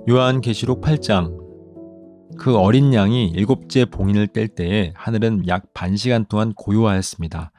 요한계시록 8장. 그 어린 양이 7째 봉인을 뗄 때에 하늘은 약 반시간 동안 고요하였습니다.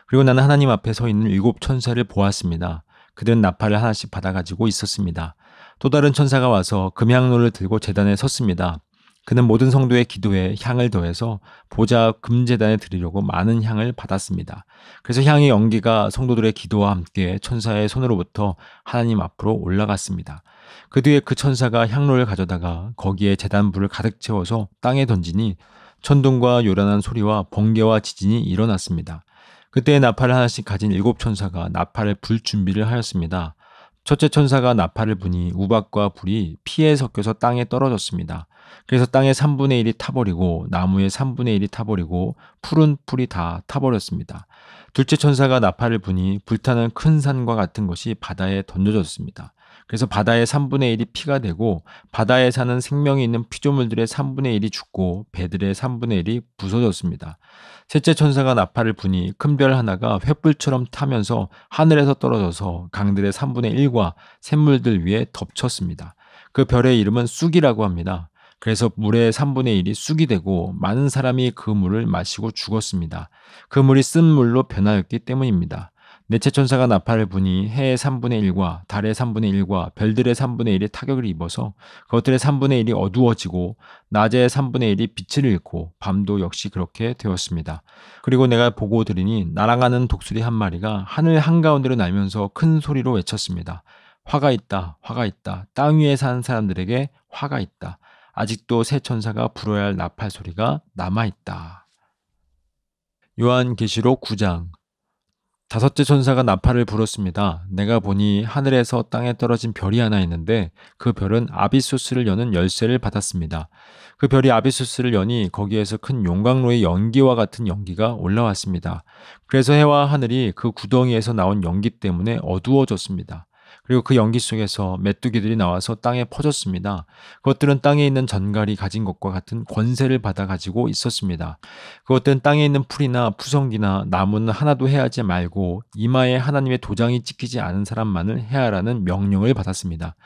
그리고 나는 하나님 앞에 서 있는 7천사를 보았습니다. 그들은 나팔을 하나씩 받아가지고 있었습니다. 또 다른 천사가 와서 금향로를 들고 제단에 섰습니다. 그는 모든 성도의 기도에 향을 더해서 보좌 금제단에 드리려고 많은 향을 받았습니다. 그래서 향의 연기가 성도들의 기도와 함께 천사의 손으로부터 하나님 앞으로 올라갔습니다. 그 뒤에 그 천사가 향로를 가져다가 거기에 제단불을 가득 채워서 땅에 던지니 천둥과 요란한 소리와 번개와 지진이 일어났습니다. 그때 나팔을 하나씩 가진 7천사가 나팔을 불 준비를 하였습니다. 첫째 천사가 나팔을 부니 우박과 불이 피에 섞여서 땅에 떨어졌습니다. 그래서 땅의 3분의 1이 타버리고 나무의 3분의 1이 타버리고 푸른 풀이 다 타버렸습니다. 둘째 천사가 나팔을 부니 불타는 큰 산과 같은 것이 바다에 던져졌습니다. 그래서 바다의 3분의 1이 피가 되고 바다에 사는 생명이 있는 피조물들의 3분의 1이 죽고 배들의 3분의 1이 부서졌습니다. 셋째 천사가 나팔을 부니 큰 별 하나가 횃불처럼 타면서 하늘에서 떨어져서 강들의 3분의 1과 샘물들 위에 덮쳤습니다. 그 별의 이름은 쑥이라고 합니다. 그래서 물의 3분의 1이 쑥이 되고 많은 사람이 그 물을 마시고 죽었습니다. 그 물이 쓴 물로 변하였기 때문입니다. 넷째 천사가 나팔을 부니 해의 3분의 1과 달의 3분의 1과 별들의 3분의 1이 타격을 입어서 그것들의 3분의 1이 어두워지고 낮의 3분의 1이 빛을 잃고 밤도 역시 그렇게 되었습니다. 그리고 내가 보고 들으니 날아가는 독수리 한 마리가 하늘 한가운데로 날면서 큰 소리로 외쳤습니다. 화가 있다, 화가 있다. 땅 위에 사는 사람들에게 화가 있다. 아직도 새 천사가 불어야 할 나팔 소리가 남아있다. 요한계시록 9장. 다섯째 천사가 나팔을 불었습니다. 내가 보니 하늘에서 땅에 떨어진 별이 하나 있는데 그 별은 아비소스를 여는 열쇠를 받았습니다. 그 별이 아비소스를 여니 거기에서 큰 용광로의 연기와 같은 연기가 올라왔습니다. 그래서 해와 하늘이 그 구덩이에서 나온 연기 때문에 어두워졌습니다. 그리고 그 연기 속에서 메뚜기들이 나와서 땅에 퍼졌습니다. 그것들은 땅에 있는 전갈이 가진 것과 같은 권세를 받아 가지고 있었습니다. 그것들은 땅에 있는 풀이나 푸성기나 나무는 하나도 해하지 말고 이마에 하나님의 도장이 찍히지 않은 사람만을 해하라는 명령을 받았습니다.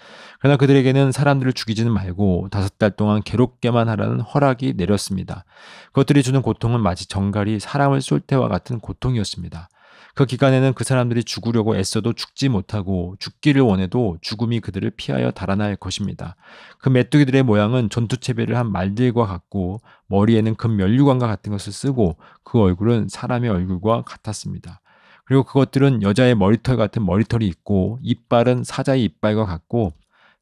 그러나 그들에게는 사람들을 죽이지는 말고 5달 동안 괴롭게만 하라는 허락이 내렸습니다. 그것들이 주는 고통은 마치 전갈이 사람을 쏠 때와 같은 고통이었습니다. 그 기간에는 그 사람들이 죽으려고 애써도 죽지 못하고 죽기를 원해도 죽음이 그들을 피하여 달아날 것입니다. 그 메뚜기들의 모양은 전투체배를 한 말들과 같고 머리에는 금 면류관과 같은 것을 쓰고 그 얼굴은 사람의 얼굴과 같았습니다. 그리고 그것들은 여자의 머리털 같은 머리털이 있고 이빨은 사자의 이빨과 같고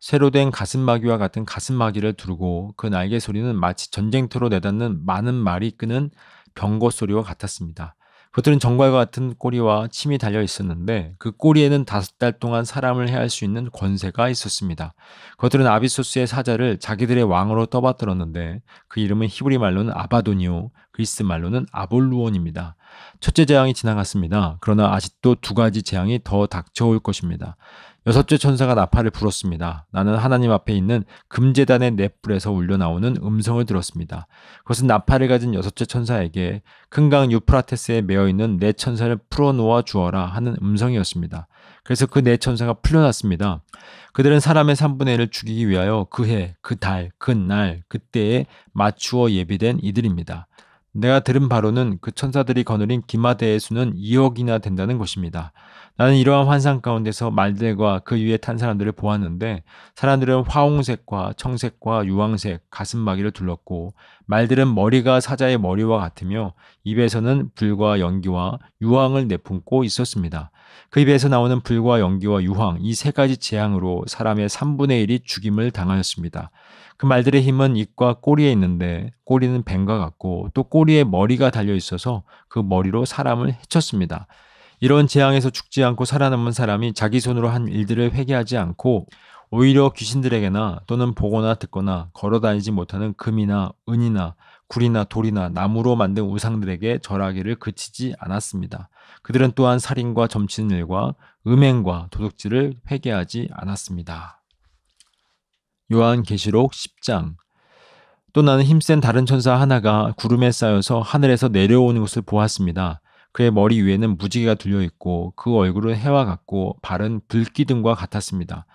쇠로 된 가슴마귀와 같은 가슴마귀를 두르고 그 날개 소리는 마치 전쟁터로 내닫는 많은 말이 끄는 병거 소리와 같았습니다. 그것들은 정갈과 같은 꼬리와 침이 달려 있었는데 그 꼬리에는 5달 동안 사람을 해할 수 있는 권세가 있었습니다. 그것들은 아비소스의 사자를 자기들의 왕으로 떠받들었는데 그 이름은 히브리 말로는 아바돈이요 그리스 말로는 아볼루온입니다. 첫째 재앙이 지나갔습니다. 그러나 아직도 2가지 재앙이 더 닥쳐올 것입니다. 여섯째 천사가 나팔을 불었습니다. 나는 하나님 앞에 있는 금제단의 넷불에서 울려나오는 음성을 들었습니다. 그것은 나팔을 가진 여섯째 천사에게 큰 강 유프라테스에 매어있는 네 천사를 풀어놓아 주어라 하는 음성이었습니다. 그래서 그 네 천사가 풀려났습니다. 그들은 사람의 3분의 1을 죽이기 위하여 그 해, 그 달, 그 날, 그때에 맞추어 예비된 이들입니다. 내가 들은 바로는 그 천사들이 거느린 기마대의 수는 2억이나 된다는 것입니다. 나는 이러한 환상 가운데서 말들과 그 위에 탄 사람들을 보았는데 사람들은 화홍색과 청색과 유황색 가슴마귀를 둘렀고 말들은 머리가 사자의 머리와 같으며 입에서는 불과 연기와 유황을 내뿜고 있었습니다. 그 입에서 나오는 불과 연기와 유황 이 3가지 재앙으로 사람의 3분의 1이 죽임을 당하였습니다. 그 말들의 힘은 입과 꼬리에 있는데 꼬리는 뱀과 같고 또 꼬리에 머리가 달려 있어서 그 머리로 사람을 해쳤습니다. 이런 재앙에서 죽지 않고 살아남은 사람이 자기 손으로 한 일들을 회개하지 않고 오히려 귀신들에게나 또는 보거나 듣거나 걸어다니지 못하는 금이나 은이나 굴이나 돌이나 나무로 만든 우상들에게 절하기를 그치지 않았습니다. 그들은 또한 살인과 점치는 일과 음행과 도둑질을 회개하지 않았습니다. 요한계시록 10장. 또 나는 힘센 다른 천사 하나가 구름에 쌓여서 하늘에서 내려오는 것을 보았습니다. 그의 머리 위에는 무지개가 둘려 있고 그 얼굴은 해와 같고 발은 불기둥과 같았습니다.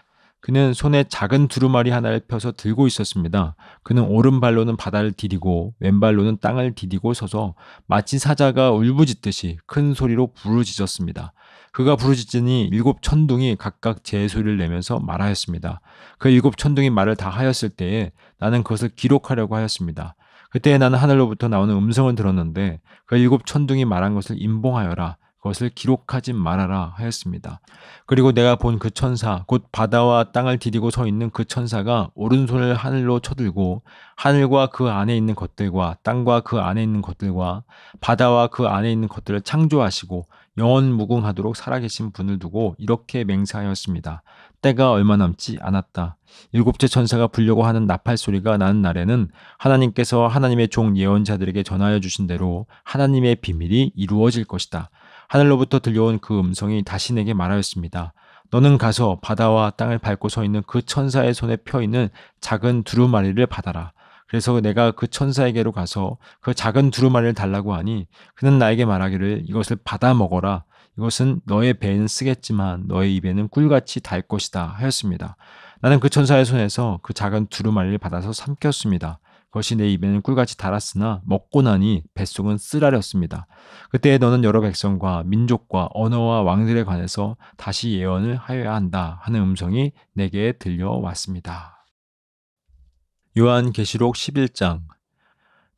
그는 손에 작은 두루마리 하나를 펴서 들고 있었습니다. 그는 오른발로는 바다를 디디고 왼발로는 땅을 디디고 서서 마치 사자가 울부짖듯이 큰 소리로 부르짖었습니다. 그가 부르짖으니 일곱 천둥이 각각 제 소리를 내면서 말하였습니다. 그 일곱 천둥이 말을 다 하였을 때에 나는 그것을 기록하려고 하였습니다. 그때 나는 하늘로부터 나오는 음성을 들었는데 그 일곱 천둥이 말한 것을 임봉하여라. 그것을 기록하지 말아라 하였습니다. 그리고 내가 본 그 천사 곧 바다와 땅을 디디고 서 있는 그 천사가 오른손을 하늘로 쳐들고 하늘과 그 안에 있는 것들과 땅과 그 안에 있는 것들과 바다와 그 안에 있는 것들을 창조하시고 영원 무궁하도록 살아계신 분을 두고 이렇게 맹세하였습니다. 때가 얼마 남지 않았다. 일곱째 천사가 불려고 하는 나팔 소리가 나는 날에는 하나님께서 하나님의 종 예언자들에게 전하여 주신 대로 하나님의 비밀이 이루어질 것이다. 하늘로부터 들려온 그 음성이 다시 내게 말하였습니다. 너는 가서 바다와 땅을 밟고 서 있는 그 천사의 손에 펴 있는 작은 두루마리를 받아라. 그래서 내가 그 천사에게로 가서 그 작은 두루마리를 달라고 하니 그는 나에게 말하기를 이것을 받아 먹어라. 이것은 너의 배에는 쓰겠지만 너의 입에는 꿀같이 달 것이다 하였습니다. 나는 그 천사의 손에서 그 작은 두루마리를 받아서 삼켰습니다. 그것이 내 입에는 꿀같이 달았으나 먹고 나니 뱃속은 쓰라렸습니다. 그때 너는 여러 백성과 민족과 언어와 왕들에 관해서 다시 예언을 하여야 한다 하는 음성이 내게 들려왔습니다. 요한계시록 11장.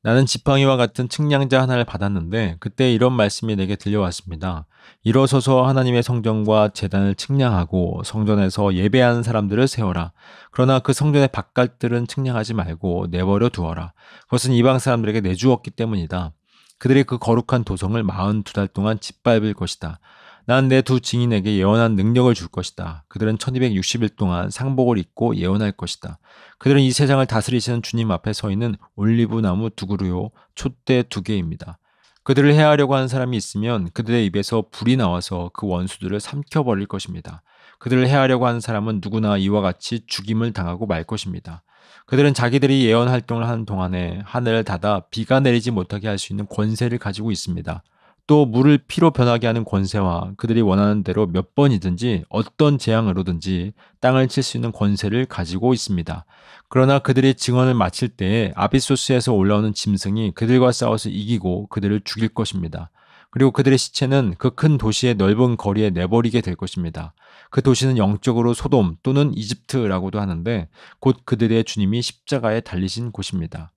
나는 지팡이와 같은 측량자 하나를 받았는데 그때 이런 말씀이 내게 들려왔습니다. 일어서서 하나님의 성전과 제단을 측량하고 성전에서 예배하는 사람들을 세워라. 그러나 그 성전의 바깥들은 측량하지 말고 내버려 두어라. 그것은 이방 사람들에게 내주었기 때문이다. 그들이 그 거룩한 도성을 42달 동안 짓밟을 것이다. 난 내 두 증인에게 예언한 능력을 줄 것이다. 그들은 1260일 동안 상복을 입고 예언할 것이다. 그들은 이 세상을 다스리시는 주님 앞에 서 있는 올리브 나무 두 그루요 촛대 두 개입니다. 그들을 해하려고 하는 사람이 있으면 그들의 입에서 불이 나와서 그 원수들을 삼켜버릴 것입니다. 그들을 해하려고 하는 사람은 누구나 이와 같이 죽임을 당하고 말 것입니다. 그들은 자기들이 예언 활동을 하는 동안에 하늘을 닫아 비가 내리지 못하게 할 수 있는 권세를 가지고 있습니다. 또 물을 피로 변하게 하는 권세와 그들이 원하는 대로 몇 번이든지 어떤 재앙으로든지 땅을 칠 수 있는 권세를 가지고 있습니다. 그러나 그들이 증언을 마칠 때에 아비소스에서 올라오는 짐승이 그들과 싸워서 이기고 그들을 죽일 것입니다. 그리고 그들의 시체는 그 큰 도시의 넓은 거리에 내버리게 될 것입니다. 그 도시는 영적으로 소돔 또는 이집트라고도 하는데 곧 그들의 주님이 십자가에 달리신 곳입니다.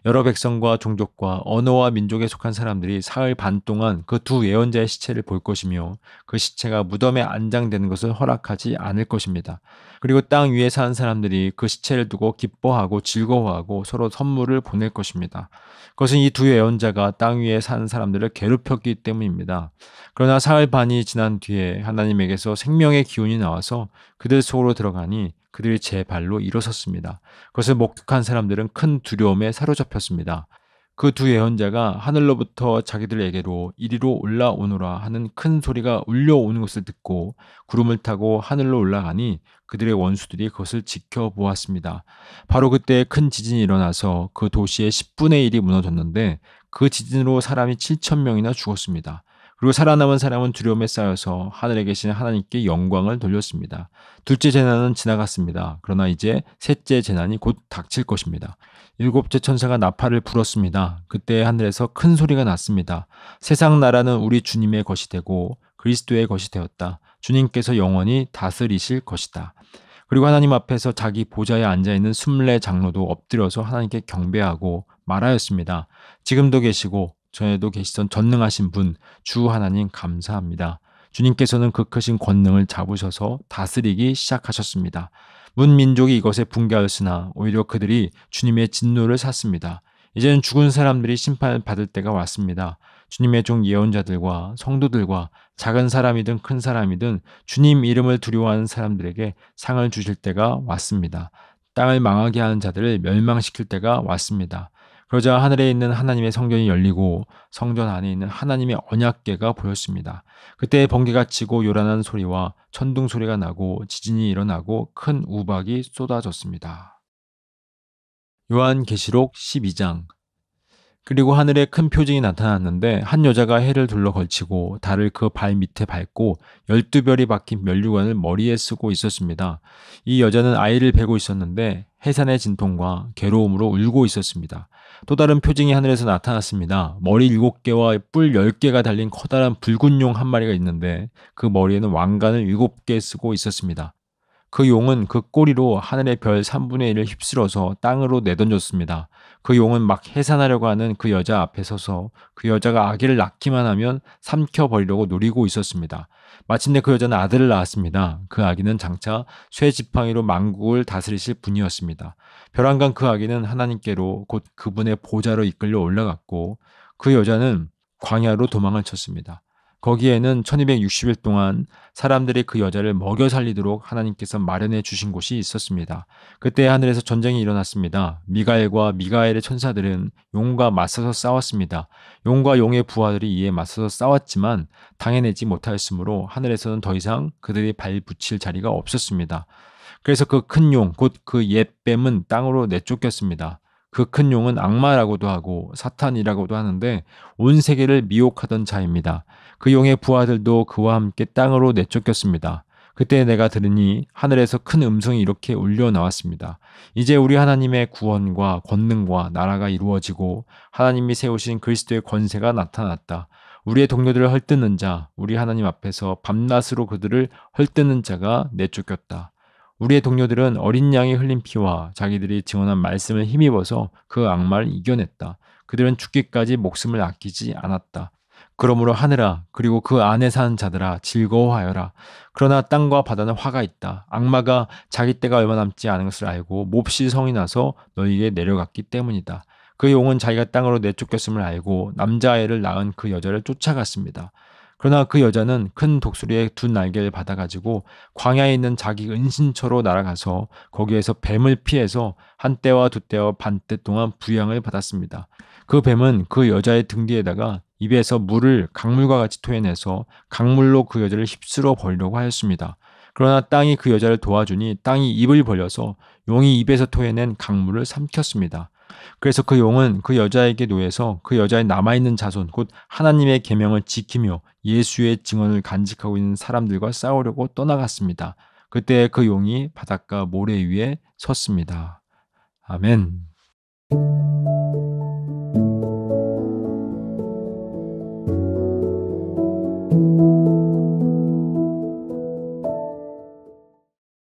여러 백성과 종족과 언어와 민족에 속한 사람들이 사흘 반 동안 그 두 예언자의 시체를 볼 것이며 그 시체가 무덤에 안장되는 것을 허락하지 않을 것입니다. 그리고 땅 위에 사는 사람들이 그 시체를 두고 기뻐하고 즐거워하고 서로 선물을 보낼 것입니다. 그것은 이 두 예언자가 땅 위에 사는 사람들을 괴롭혔기 때문입니다. 그러나 사흘 반이 지난 뒤에 하나님에게서 생명의 기운이 나와서 그들 속으로 들어가니 그들이 제 발로 일어섰습니다. 그것을 목격한 사람들은 큰 두려움에 사로잡혔습니다. 그 두 예언자가 하늘로부터 자기들에게로 이리로 올라오노라 하는 큰 소리가 울려오는 것을 듣고 구름을 타고 하늘로 올라가니 그들의 원수들이 그것을 지켜보았습니다. 바로 그때 큰 지진이 일어나서 그 도시의 10분의 1이 무너졌는데 그 지진으로 사람이 7천 명이나 죽었습니다. 그리고 살아남은 사람은 두려움에 쌓여서 하늘에 계신 하나님께 영광을 돌렸습니다. 둘째 재난은 지나갔습니다. 그러나 이제 셋째 재난이 곧 닥칠 것입니다. 일곱째 천사가 나팔을 불었습니다. 그때 하늘에서 큰 소리가 났습니다. 세상 나라는 우리 주님의 것이 되고 그리스도의 것이 되었다. 주님께서 영원히 다스리실 것이다. 그리고 하나님 앞에서 자기 보좌에 앉아있는 24 장로도 엎드려서 하나님께 경배하고 말하였습니다. 지금도 계시고 전에도 계시던 전능하신 분, 주 하나님 감사합니다. 주님께서는 그 크신 권능을 잡으셔서 다스리기 시작하셨습니다. 문민족이 이것에 붕괴하였으나 오히려 그들이 주님의 진노를 샀습니다. 이제는 죽은 사람들이 심판을 받을 때가 왔습니다. 주님의 종 예언자들과 성도들과 작은 사람이든 큰 사람이든 주님 이름을 두려워하는 사람들에게 상을 주실 때가 왔습니다. 땅을 망하게 하는 자들을 멸망시킬 때가 왔습니다. 그러자 하늘에 있는 하나님의 성전이 열리고 성전 안에 있는 하나님의 언약궤가 보였습니다. 그때 번개가 치고 요란한 소리와 천둥 소리가 나고 지진이 일어나고 큰 우박이 쏟아졌습니다. 요한계시록 12장. 그리고 하늘에 큰 표징이 나타났는데 한 여자가 해를 둘러 걸치고 달을 그 발 밑에 밟고 12별이 박힌 면류관을 머리에 쓰고 있었습니다. 이 여자는 아이를 베고 있었는데 해산의 진통과 괴로움으로 울고 있었습니다. 또 다른 표징이 하늘에서 나타났습니다. 머리 7개와 뿔 10개가 달린 커다란 붉은 용 한 마리가 있는데 그 머리에는 왕관을 7개 쓰고 있었습니다. 그 용은 그 꼬리로 하늘의 별 3분의 1을 휩쓸어서 땅으로 내던졌습니다. 그 용은 막 해산하려고 하는 그 여자 앞에 서서 그 여자가 아기를 낳기만 하면 삼켜버리려고 노리고 있었습니다. 마침내 그 여자는 아들을 낳았습니다. 그 아기는 장차 쇠 지팡이로 만국을 다스리실 분이었습니다. 벼랑간 그 아기는 하나님께로 곧 그분의 보좌로 이끌려 올라갔고 그 여자는 광야로 도망을 쳤습니다. 거기에는 1260일 동안 사람들이 그 여자를 먹여 살리도록 하나님께서 마련해 주신 곳이 있었습니다. 그때 하늘에서 전쟁이 일어났습니다. 미가엘과 미가엘의 천사들은 용과 맞서서 싸웠습니다. 용과 용의 부하들이 이에 맞서서 싸웠지만 당해내지 못하였으므로 하늘에서는 더 이상 그들이 발붙일 자리가 없었습니다. 그래서 그 큰 용, 곧 그 옛 뱀은 땅으로 내쫓겼습니다. 그 큰 용은 악마라고도 하고 사탄이라고도 하는데 온 세계를 미혹하던 자입니다. 그 용의 부하들도 그와 함께 땅으로 내쫓겼습니다. 그때 내가 들으니 하늘에서 큰 음성이 이렇게 울려 나왔습니다. 이제 우리 하나님의 구원과 권능과 나라가 이루어지고 하나님이 세우신 그리스도의 권세가 나타났다. 우리의 동료들을 헐뜯는 자, 우리 하나님 앞에서 밤낮으로 그들을 헐뜯는 자가 내쫓겼다. 우리의 동료들은 어린 양이 흘린 피와 자기들이 증언한 말씀을 힘입어서 그 악마를 이겨냈다. 그들은 죽기까지 목숨을 아끼지 않았다. 그러므로 하늘아 그리고 그 안에 사는 자들아 즐거워하여라. 그러나 땅과 바다는 화가 있다. 악마가 자기 때가 얼마 남지 않은 것을 알고 몹시 성이 나서 너희에게 내려갔기 때문이다. 그 용은 자기가 땅으로 내쫓겼음을 알고 남자아이를 낳은 그 여자를 쫓아갔습니다. 그러나 그 여자는 큰 독수리의 두 날개를 받아가지고 광야에 있는 자기 은신처로 날아가서 거기에서 뱀을 피해서 한 때와 두 때와 반 때 동안 부양을 받았습니다. 그 뱀은 그 여자의 등 뒤에다가 입에서 물을 강물과 같이 토해내서 강물로 그 여자를 휩쓸어 버리려고 하였습니다. 그러나 땅이 그 여자를 도와주니 땅이 입을 벌려서 용이 입에서 토해낸 강물을 삼켰습니다. 그래서 그 용은 그 여자에게 놓여서 그 여자의 남아있는 자손 곧 하나님의 계명을 지키며 예수의 증언을 간직하고 있는 사람들과 싸우려고 떠나갔습니다. 그때 그 용이 바닷가 모래 위에 섰습니다. 아멘.